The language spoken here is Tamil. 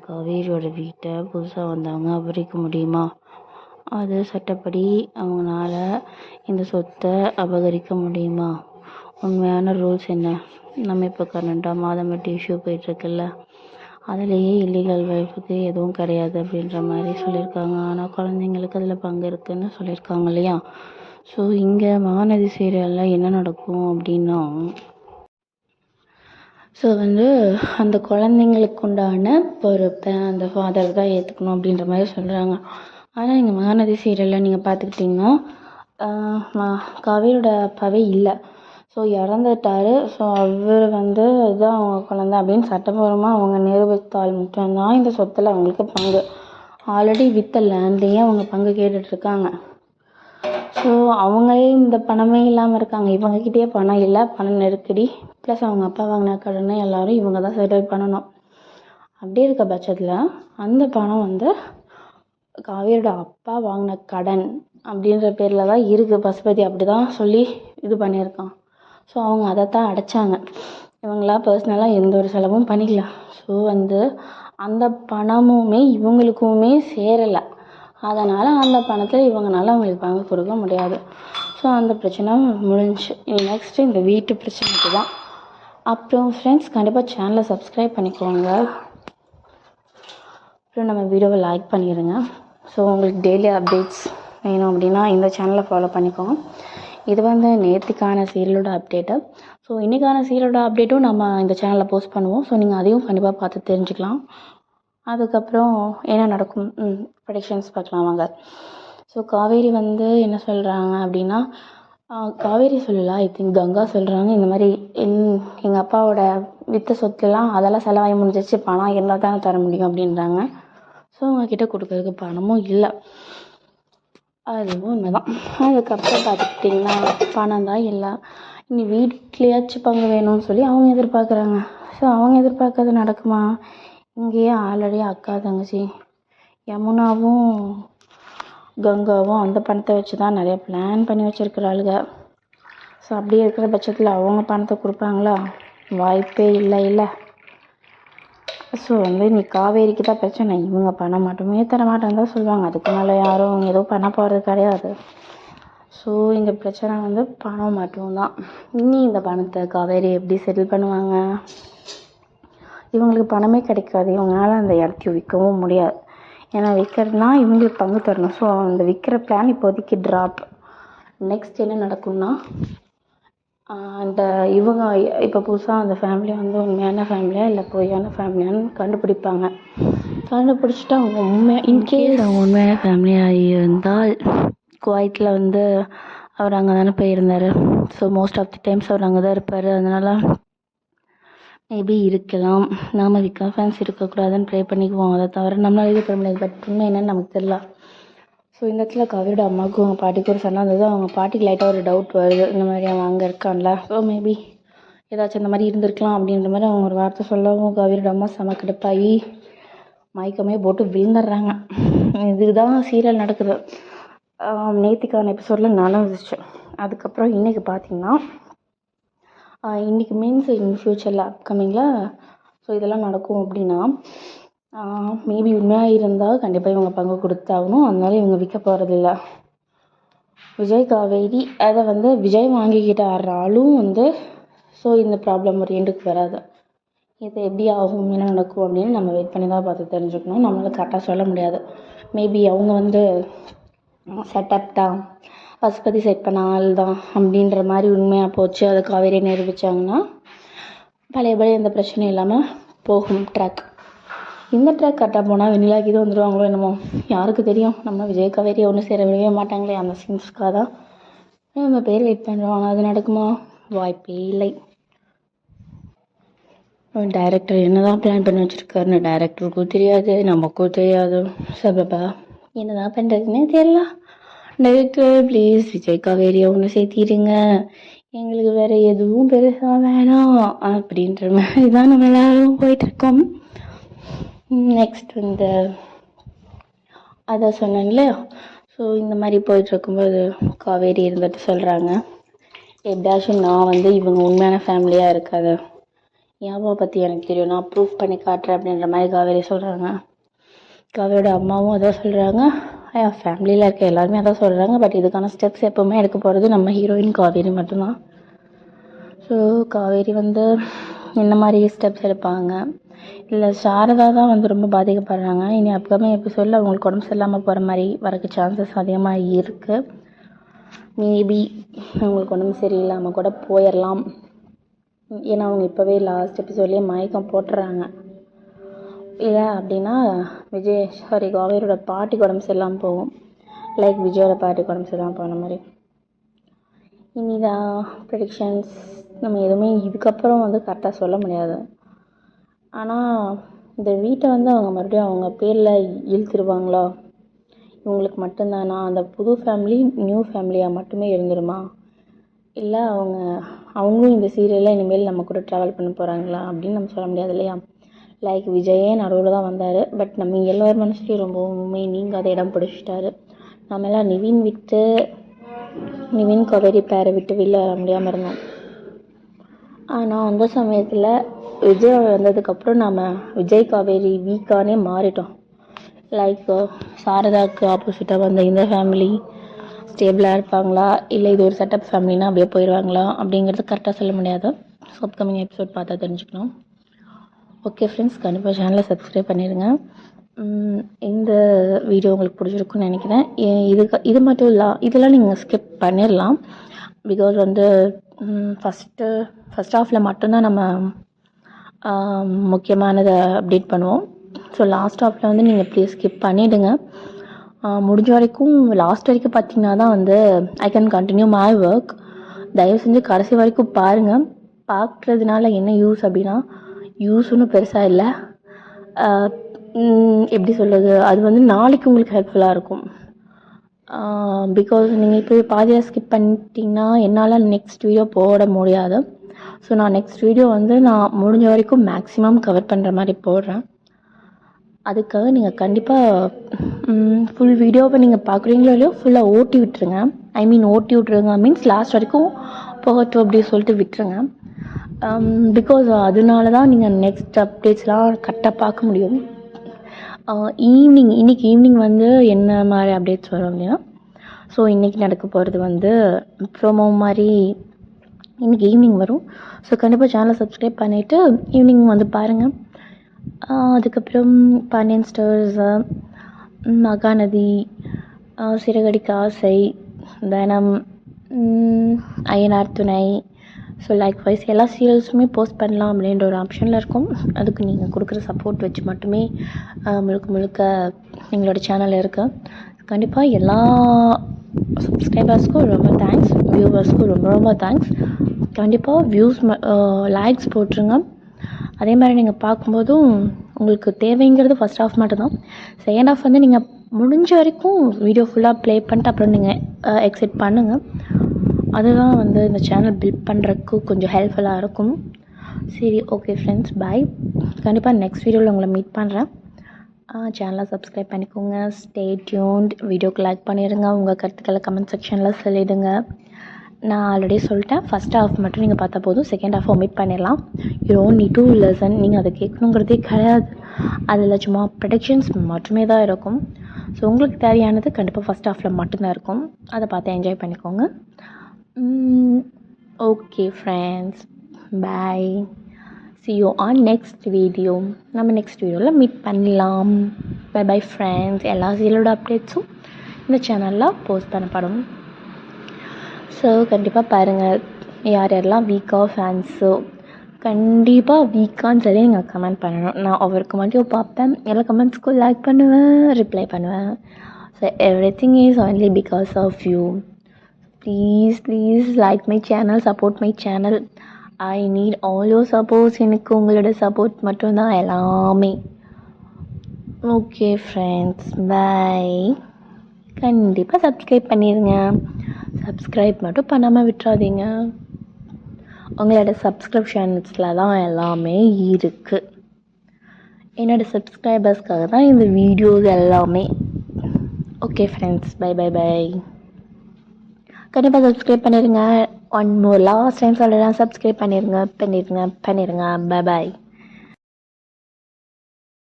காவேரியோட வீட்டை புதுசாக வந்தவங்க அபகரிக்க முடியுமா? அது சட்டப்படி அவங்களால இந்த சொத்தை அபகரிக்க முடியுமா? உண்மையான ரூல்ஸ் என்ன? நம்ம இப்போ கரண்ட்டாக மாதம்பட்டி இஷ்யூ போயிட்டுருக்குல்ல, அதுலேயே இல்லீகல் வைஃபுக்கு எதுவும் கிடையாது அப்படின்ற மாதிரி சொல்லியிருக்காங்க. ஆனால் குழந்தைங்களுக்கு அதில் பங்கு இருக்குதுன்னு சொல்லியிருக்காங்க இல்லையா? ஸோ இங்கே மகாநதி சீரியலில் என்ன நடக்கும் அப்படின்னா, ஸோ அந்த குழந்தைங்களுக்கு உண்டான பொறுப்பை அந்த ஃபாதர் தான் ஏற்றுக்கணும் அப்படின்ற மாதிரி சொல்கிறாங்க. ஆனால் இங்கே மகாநதி சீரியலில் நீங்கள் பார்த்துக்கிட்டிங்கன்னா காவேரியோட அப்பாவே இல்லை. ஸோ இறந்துட்டாரு. ஸோ அவர் இதுதான் அவங்க குழந்தை அப்படின்னு சட்டப்பூர்வமாக அவங்க நிரூபித்தால் மட்டும்தான் இந்த சொத்தில் அவங்களுக்கு பங்கு. ஆல்ரெடி வித்த லேண்ட்லேயே அவங்க பங்கு கேட்டுட்ருக்காங்க. ஸோ அவங்களே இந்த பணமே இல்லாமல் இருக்காங்க. இவங்கக்கிட்டே பணம் இல்லை, பண நெருக்கடி, ப்ளஸ் அவங்க அப்பா வாங்கின கடனை எல்லோரும் இவங்க தான் செட்டில் பண்ணணும். அப்படி இருக்க பட்சத்தில் அந்த பணம் காவேரியோட அப்பா வாங்கின கடன் அப்படின்ற பேரில் தான் இருக்குது. பசுபதி அப்படி தான் சொல்லி இது பண்ணியிருக்கான். ஸோ அவங்க அதை தான் அடைச்சாங்க. இவங்களா பர்சனலாக எந்த ஒரு செலவும் பண்ணிக்கல. ஸோ அந்த பணமுமே இவங்களுக்குமே சேரலை. அதனால் அந்த பணத்தை இவங்களால அவங்களுக்கு பங்கு கொடுக்க முடியாது. ஸோ அந்த பிரச்சனை முடிஞ்சிச்சு. நெக்ஸ்ட்டு இந்த வீட்டு பிரச்சனைக்கு தான். அப்புறம் ஃப்ரெண்ட்ஸ், கண்டிப்பாக சேனலை சப்ஸ்கிரைப் பண்ணிக்கோங்க. அப்புறம் நம்ம வீடியோவை லைக் பண்ணிடுங்க. ஸோ உங்களுக்கு டெய்லி அப்டேட்ஸ் வேணும் அப்படின்னா இந்த சேனலை ஃபாலோ பண்ணிக்கோங்க. இது நேற்றுக்கான சீரியலோட அப்டேட்டு. ஸோ இன்றைக்கான சீரியலோட அப்டேட்டும் நம்ம இந்த சேனலில் போஸ்ட் பண்ணுவோம். ஸோ நீங்கள் அதையும் கண்டிப்பாக பார்த்து தெரிஞ்சுக்கலாம். அதுக்கப்புறம் என்ன நடக்கும் ப்ரெடிக்ஷன்ஸ் பார்க்கலாம் வாங்க. ஸோ காவேரி என்ன சொல்கிறாங்க அப்படின்னா, காவேரி சொல்லலை, ஐ திங்க் கங்கா சொல்கிறாங்க. இந்த மாதிரி எங்கள் அப்பாவோட விற்ற சொத்துலாம் அதெல்லாம் செலவாகி முடிஞ்சிச்சு, பணம் இருந்தால் தானே தர முடியும் அப்படின்றாங்க. ஸோ அவங்கக்கிட்ட கொடுக்கறதுக்கு பணமும் இல்லை, அதுவும் உண்மைதான். அதுக்கப்புறம் பார்த்துக்கிட்டிங்கன்னா பணம் தான் இல்லை, இனி வீட்லேயாச்சும் பங்கு வேணும்னு சொல்லி அவங்க எதிர்பார்க்குறாங்க. ஸோ அவங்க எதிர்பார்க்கறது நடக்குமா? இங்கேயே ஆல்ரெடி அக்கா தங்கச்சி யமுனாவும் கங்காவும் அந்த பணத்தை வச்சு தான் நிறைய பிளான் பண்ணி வச்சுருக்குறாளுங்க. ஸோ அப்படி இருக்கிற பட்சத்தில் அவங்க பணத்தை கொடுப்பாங்களா? வாய்ப்பே இல்லை. ஸோ நீ காவேரிக்கு தான் பிரச்சனை, இவங்க பணம் மட்டுமே தர மாட்டேன்னு தான் சொல்லுவாங்க. அதுக்கு மேலே யாரும் எதுவும் பண்ண போகிறது கிடையாது. ஸோ இந்த பிரச்சனை பணம் மட்டும்தான். இனி இந்த பணத்தை காவேரி எப்படி செட்டில் பண்ணுவாங்க? இவங்களுக்கு பணமே கிடைக்காது. இவங்களால அந்த இடத்தையும் விற்கவும் முடியாது. ஏன்னா விற்கிறதுனா இவங்களுக்கு பங்கு தரணும். ஸோ அந்த விற்கிற பிளான் இப்போதைக்கு ட்ராப். நெக்ஸ்ட் என்ன நடக்கும்னா, இவங்க இப்போ புதுசாக அந்த ஃபேமிலி உண்மையான ஃபேமிலியா இல்லை பொய்யான ஃபேமிலியான்னு கண்டுபிடிப்பாங்க. கண்டுபிடிச்சிட்டு அவங்க இன்கேஸ் அவங்க உண்மையான ஃபேமிலியாக இருந்தால், குவைத்தில் அவர் அங்கே தானே போயிருந்தார். So most of the times அவர் அங்கே தான் இருப்பார். அதனால் மேபி இருக்கலாம். நாம் விற்க ஃபேன்ஸ் இருக்கக்கூடாதுன்னு ப்ரே பண்ணிக்குவோம். அதை தவிர நம்மளால இது பண்ண முடியாது. பட் உண்மை என்னன்னு நமக்கு தெரியல. ஸோ இந்த இடத்துல காவேரியோட அம்மாவுக்கும் அவங்க பாட்டிக்கு ஒரு சண்டை வந்தது. அவங்க பாட்டிக்கு லைட்டாக ஒரு டவுட் வருது, இந்த மாதிரி அவன் அங்கே இருக்கான்ல, ஸோ மேபி ஏதாச்சும் அந்த மாதிரி இருந்திருக்கலாம் அப்படின்ற மாதிரி அவங்க ஒரு வார்த்தை சொல்லவும் காவேரியோட அம்மா செம கடுப்பாகி மயக்கமே போட்டு விழுந்துடுறாங்க. இதுதான் சீரியல் நடக்குது. நேற்றுக்கான எபிசோடில் நடந்துச்சு. அதுக்கப்புறம் இன்றைக்கி பார்த்திங்கன்னா, இன்றைக்கி மீன்ஸ் இன் ஃப்யூச்சரில் அப்கமிங்கில் ஸோ இதெல்லாம் நடக்கும் அப்படின்னா, மேபி உண்மையாக இருந்தால் கண்டிப்பாக இவங்க பங்கு கொடுத்தாகணும். அதனால இவங்க விற்க போகிறதில்ல. விஜய் காவேரி அதை விஜய் வாங்கிக்கிட்ட ஆளும் ஸோ இந்த ப்ராப்ளம் ஒரு எண்டுக்கு வராது. இது எப்படி ஆகும், என்ன நடக்கும் அப்படின்னு நம்ம வெயிட் பண்ணி தான் பார்த்து தெரிஞ்சுக்கணும். நம்மளால் கரெக்டாக சொல்ல முடியாது. மேபி அவங்க செட்டப் தான், பசுபதி செட் பண்ண ஆள் தான் அப்படின்ற மாதிரி உண்மையாக போச்சு, அதை காவேரி நிரூபித்தாங்கன்னா பழையபடி எந்த பிரச்சனையும் இல்லாமல் போகும் ட்ராக். இந்த ட்ராக் கரெக்டாக போனால் வெண்ணிலாக்கி தான் வந்துடுவாங்களோ என்னமோ, யாருக்கு தெரியும். நம்ம விஜய் காவேரி ஒன்றும் சேரவே மாட்டாங்களே, அந்த சீன்ஸ்க்காக தான் நம்ம பேர் வெயிட் பண்ணுறோம். ஆனால் அது நடக்குமா? வாய்ப்பே இல்லை. டைரக்டர் என்ன தான் பிளான் பண்ணி வச்சுருக்காருன்னு டைரக்டருக்கும் தெரியாது, நமக்கும் தெரியாது. சபப்பா என்ன தான் பண்ணுறதுன்னே தெரியல. டைரக்டர் ப்ளீஸ் விஜய் காவேரியை ஒன்று சேர்த்திடுங்க, எங்களுக்கு வேறு எதுவும் பெருசாக வேணாம் அப்படின்ற மாதிரி தான் நம்ம எல்லாரும் போயிட்டுருக்கோம். நெக்ஸ்ட் அதை சொன்னேன் இல்லையா? ஸோ இந்த மாதிரி போயிட்டுருக்கும்போது காவேரி இருந்துட்டு சொல்கிறாங்க, எப்படியாச்சும் நான் இவங்க உண்மையான ஃபேமிலியாக இருக்காது, என் அம்மாவை பற்றி எனக்கு தெரியும், நான் ப்ரூஃப் பண்ணி காட்டுறேன் அப்படின்ற மாதிரி காவேரி சொல்கிறாங்க. காவேரியோட அம்மாவும் அதான் சொல்கிறாங்க, என் ஃபேமிலியில் இருக்க எல்லாருமே அதான் சொல்கிறாங்க. பட் இதுக்கான ஸ்டெப்ஸ் எப்போவுமே எடுக்க போகிறது நம்ம ஹீரோயின் காவேரி மட்டும்தான். ஸோ காவேரி வந்து என்ன மாதிரி ஸ்டெப்ஸ் எடுப்பாங்க, இல்லை சாரதா தான் வந்து ரொம்ப பாதிக்கப்படுறாங்க. இனி அப்கமிங் எபிசோடில் அவங்களுக்கு உடம்பு சரியில்லாமல் போகிற மாதிரி வரக்கு சான்சஸ் அதிகமாக இருக்குது. மேபி அவங்களுக்கு உடம்பு சரியில்லாமல் கூட போயிடலாம். ஏன்னா அவங்க இப்போவே லாஸ்ட் எபிசோட்லேயே மயக்கம் போட்டுறாங்க. இல்லை அப்படின்னா காவேரியோட பாட்டிக்கு உடம்பு சரியில்லாமல் போகும். லைக் விஜயோட பாட்டிக்கு உடம்பு சரியில்லாமல் போன மாதிரி. இனிதான் ப்ரெடிக்ஷன்ஸ் நம்ம எதுவுமே இதுக்கப்புறம் வந்து கரெக்டாக சொல்ல முடியாது. ஆனால் இந்த வீட்டை வந்து அவங்க மறுபடியும் அவங்க பேரில் இழுத்துருவாங்களா, இவங்களுக்கு மட்டும்தானா, அந்த புது ஃபேமிலி நியூ ஃபேமிலியாக மட்டுமே இருந்துருமா, இல்லை அவங்களும் இந்த சீரியலில் இனிமேல் நம்ம கூட ட்ராவல் பண்ண போகிறாங்களா அப்படின்னு நம்ம சொல்ல முடியாது இல்லையா. லைக் விஜயே நடுவில் தான் வந்தார். பட் நம்ம எல்லார் மனசுலையும் ரொம்பவுமே நீங்காத இடம் பிடிச்சிட்டாரு. நம்மளாம் நிவின் காவேரி பேரை விட்டு வெளில வர முடியாமல் இருந்தோம். ஆனால் அந்த சமயத்தில் விஜய் வந்ததுக்கப்புறம் நம்ம விஜய் காவேரி வீக்கானே மாறிட்டோம். லைக் சாரதாவுக்கு ஆப்போசிட்டாக வந்த இந்த ஃபேமிலி ஸ்டேபிளாக இருப்பாங்களா, இல்லை இது ஒரு செட்டப் ஃபேமிலினா அப்படியே போயிடுவாங்களா அப்படிங்கிறது கரெக்டாக சொல்ல முடியாது. ஸோ அப்கமிங் எபிசோட் பார்த்தா தெரிஞ்சுக்கணும். ஓகே ஃப்ரெண்ட்ஸ், கண்டிப்பாக சேனலை சப்ஸ்கிரைப் பண்ணிடுங்க. இந்த வீடியோ உங்களுக்கு பிடிச்சிருக்குன்னு நினைக்கிறேன். இது மட்டும் இல்லை, இதெல்லாம் நீங்கள் ஸ்கிப் பண்ணிடலாம். பிகாஸ் வந்து ஃபஸ்ட் ஹாஃபில் மட்டும்தான் நம்ம முக்கியமானதை அப்டேட் பண்ணுவோம். ஸோ லாஸ்ட் ஹாஃபில் வந்து நீங்கள் ப்ளீஸ் ஸ்கிப் பண்ணிவிடுங்க. முடிஞ்ச வரைக்கும் லாஸ்ட் வரைக்கும் பார்த்தீங்கன்னா தான் வந்து I can continue my work. தயவு செஞ்சு கடைசி வரைக்கும் பாருங்கள். பார்க்குறதுனால என்ன யூஸ் அப்படின்னா, யூஸ் ஒன்றும் பெருசாக இல்லை. எப்படி சொல்கிறது, அது வந்து நாளைக்கு உங்களுக்கு ஹெல்ப்ஃபுல்லாக இருக்கும். பிகாஸ் நீங்கள் இப்போ பாதியாக ஸ்கிப் பண்ணிட்டீங்கன்னா என்னால் நெக்ஸ்ட் வீடியோ போட முடியாது. ஸோ நான் நெக்ஸ்ட் வீடியோ வந்து நான் முடிஞ்ச வரைக்கும் மேக்ஸிமம் கவர் பண்ணுற மாதிரி போடுறேன். அதுக்காக நீங்கள் கண்டிப்பாக ஃபுல் வீடியோவை நீங்கள் பார்க்குறீங்களோ இல்லையோ ஃபுல்லாக ஓட்டி விட்டுருங்க. ஓட்டி விட்ருங்க மீன்ஸ் லாஸ்ட் வரைக்கும் போகட்டும் அப்படி சொல்லிட்டு விட்டுருங்க. பிகாஸ் அதனால தான் நீங்கள் நெக்ஸ்ட் அப்டேட்ஸ்லாம் கரெக்டாக பார்க்க முடியும். இன்றைக்கி ஈவினிங் வந்து என்ன மாதிரி அப்டேட்ஸ் வரும் அப்படின்னா, ஸோ இன்றைக்கி நடக்க போகிறது வந்து ப்ரோமோ மாதிரி இன்றைக்கி ஈவினிங் வரும். ஸோ கண்டிப்பாக சேனலை சப்ஸ்கிரைப் பண்ணிவிட்டு ஈவினிங் வந்து பாருங்கள். அதுக்கப்புறம் பாண்டியன் ஸ்டோர்ஸ், மகாநதி, சிறகடிக்க ஆசை, தனம், அய்யனார் துணை, ஸோ லைக் வைஸ் எல்லா சீரியல்ஸுமே போஸ்ட் பண்ணலாம் அப்படின்ற ஒரு ஆப்ஷனில் இருக்கும். அதுக்கு நீங்கள் கொடுக்குற சப்போர்ட் வச்சு மட்டுமே முழுக்க எங்களோட சேனல் இருக்குது. கண்டிப்பாக எல்லா சப்ஸ்கிரைபர்ஸ்க்கும் ரொம்ப தேங்க்ஸ், வியூவர்ஸ்க்கும் ரொம்ப ரொம்ப தேங்க்ஸ். கண்டிப்பாக லைக்ஸ் போட்டுருங்க. அதே மாதிரி நீங்கள் பார்க்கும்போதும் உங்களுக்கு தேவைங்கிறது ஃபஸ்ட் ஹாஃப் மட்டும்தான். செகண்ட் ஹாஃப் வந்து நீங்கள் முடிஞ்ச வரைக்கும் வீடியோ ஃபுல்லாக ப்ளே பண்ணிட்டு அப்புறம் நீங்கள் எக்ஸிட் பண்ணுங்கள். அதுதான் வந்து இந்த சேனல் பில்ட் பண்ணுறதுக்கு கொஞ்சம் ஹெல்ப்ஃபுல்லாக இருக்கும். சரி, ஓகே ஃப்ரெண்ட்ஸ், பாய். கண்டிப்பாக நெக்ஸ்ட் வீடியோவில் உங்களை மீட் பண்ணுறேன். சேனலை சப்ஸ்கிரைப் பண்ணிக்கோங்க. Stay tuned. வீடியோக்கு லைக் பண்ணிடுங்க. உங்கள் கருத்துக்களை கமெண்ட் செக்ஷனில் சொல்லிவிடுங்க. நான் ஆல்ரெடி சொல்லிட்டேன், ஃபஸ்ட் ஹாஃப் மட்டும் நீங்கள் பார்த்தா போதும், செகண்ட் ஹாஃப் ஒமிட் பண்ணிடலாம். You don't need to listen. நீங்கள் அதை கேட்கணுங்கிறதே கிடையாது. அதில் சும்மா ப்ரெடிக்ஷன்ஸ் மட்டுமே தான் இருக்கும். ஸோ உங்களுக்கு தேவையானது கண்டிப்பாக ஃபஸ்ட் ஹாஃபில் மட்டும்தான் இருக்கும். அதை பார்த்து என்ஜாய் பண்ணிக்கோங்க. Okay friends, bye. see you on next video. நம்ம நெக்ஸ்ட் வீடியோவில் மீட் பண்ணலாம். Bye friends. எல்லா சீரியலோட அப்டேட்ஸும் இந்த சேனலில் போஸ்ட் பண்ணப்படும். ஸோ கண்டிப்பாக பாருங்கள். யாரெல்லாம் வீக்காக ஃபேன்ஸோ கண்டிப்பாக வீக்கான்னு சொல்லி நீங்கள் கமெண்ட் பண்ணணும். நான் ஒவ்வொரு கமெண்ட்டையும் பார்ப்பேன், எல்லா கமெண்ட்ஸ்க்கும் லைக் பண்ணுவேன், ரிப்ளை பண்ணுவேன். So everything is only because of you. Please like my channel, support my channel. I need all your supports. எனக்கு உங்களோட சப்போர்ட் மட்டும்தான் எல்லாமே. ஓகே ஃப்ரெண்ட்ஸ், பாய். கண்டிப்பாக சப்ஸ்கிரைப் பண்ணிடுங்க. சப்ஸ்கிரைப் மட்டும் பண்ணாமல் விட்டுறாதீங்க. உங்களோட சப்ஸ்கிரிப்ஷன்ஸில் தான் எல்லாமே இருக்குது. என்னோடய சப்ஸ்கிரைபர்ஸ்க்காக தான் இந்த வீடியோஸ் எல்லாமே. Okay friends, bye. கண்டிப்பாக சப்ஸ்கிரைப் பண்ணிடுங்க. ஒன் மோர் லாஸ்ட் டைம் சொல்கிறேன், சப்ஸ்கிரைப் பண்ணிடுங்க. பை பாய்.